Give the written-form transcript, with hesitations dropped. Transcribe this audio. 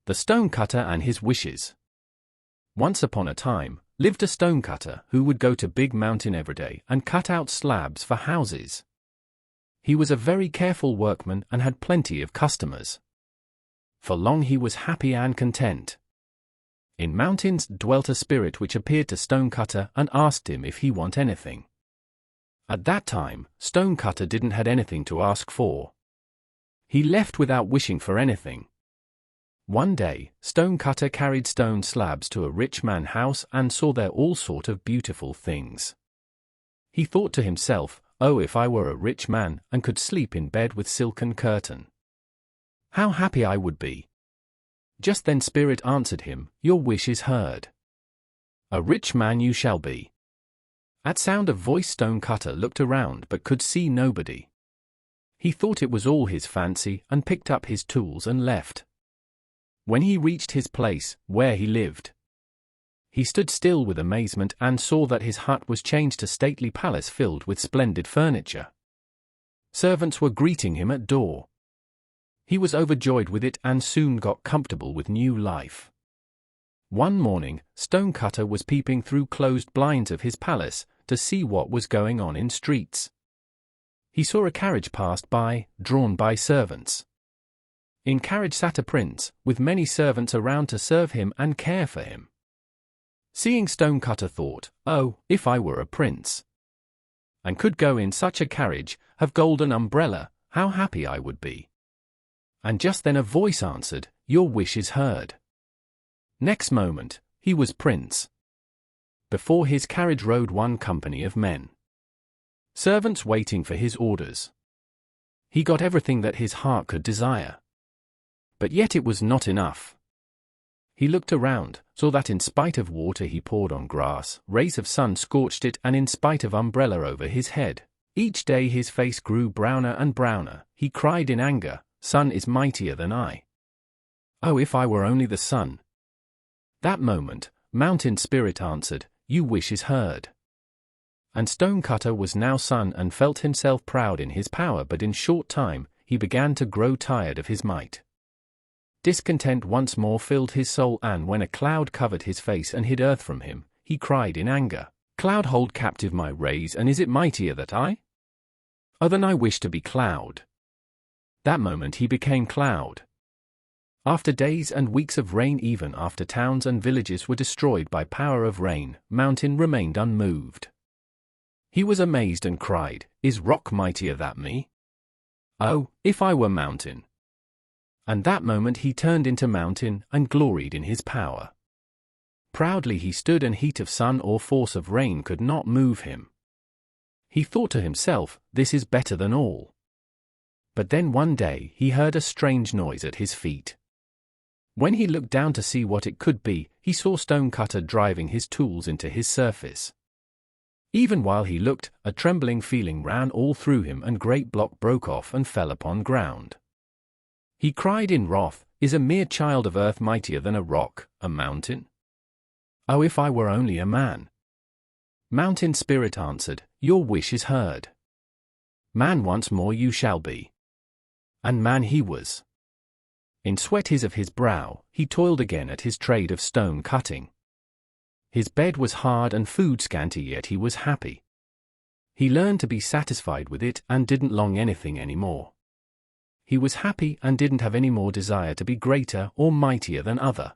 The Stonecutter and His Wishes. Once upon a time, lived a stonecutter who would go to big mountain every day and cut out slabs for houses. He was a very careful workman and had plenty of customers. For long he was happy and content. In mountains dwelt a spirit which appeared to Stonecutter and asked him if he want anything. At that time, Stonecutter didn't had anything to ask for. He left without wishing for anything. One day, Stonecutter carried stone slabs to a rich man's house and saw there all sort of beautiful things. He thought to himself, "Oh, if I were a rich man and could sleep in bed with silken curtain, how happy I would be." Just then Spirit answered him, "Your wish is heard. A rich man you shall be." At sound of voice Stonecutter looked around but could see nobody. He thought it was all his fancy and picked up his tools and left. When he reached his place, where he lived, he stood still with amazement and saw that his hut was changed to stately palace filled with splendid furniture. Servants were greeting him at door. He was overjoyed with it and soon got comfortable with new life. One morning, Stonecutter was peeping through closed blinds of his palace to see what was going on in streets. He saw a carriage passed by, drawn by servants. In carriage sat a prince, with many servants around to serve him and care for him. Seeing Stonecutter thought, "Oh, if I were a prince, and could go in such a carriage, have golden umbrella, how happy I would be." And just then a voice answered, "Your wish is heard." Next moment, he was prince. Before his carriage rode one company of men, servants waiting for his orders. He got everything that his heart could desire. But yet it was not enough. He looked around, saw that in spite of water he poured on grass, rays of sun scorched it, and in spite of umbrella over his head, each day his face grew browner and browner. He cried in anger, "Sun is mightier than I. Oh, if I were only the sun." That moment, Mountain Spirit answered, "Your wish is heard." And Stonecutter was now sun and felt himself proud in his power, but in short time, he began to grow tired of his might. Discontent once more filled his soul, and when a cloud covered his face and hid earth from him, he cried in anger, "Cloud, hold captive my rays, and is it mightier that I? Oh, then I wish to be cloud." That moment he became cloud. After days and weeks of rain, even after towns and villages were destroyed by power of rain, Mountain remained unmoved. He was amazed and cried, "Is rock mightier than me? Oh, if I were mountain." And that moment he turned into mountain and gloried in his power. Proudly he stood, and heat of sun or force of rain could not move him. He thought to himself, "This is better than all." But then one day he heard a strange noise at his feet. When he looked down to see what it could be, he saw Stonecutter driving his tools into his surface. Even while he looked, a trembling feeling ran all through him, and great block broke off and fell upon ground. He cried in wrath, "Is a mere child of earth mightier than a rock, a mountain? Oh, if I were only a man." Mountain Spirit answered, "Your wish is heard. Man once more you shall be." And man he was. In sweat of his brow, he toiled again at his trade of stone cutting. His bed was hard and food scanty, yet he was happy. He learned to be satisfied with it and didn't long anything any more. He was happy and didn't have any more desire to be greater or mightier than other.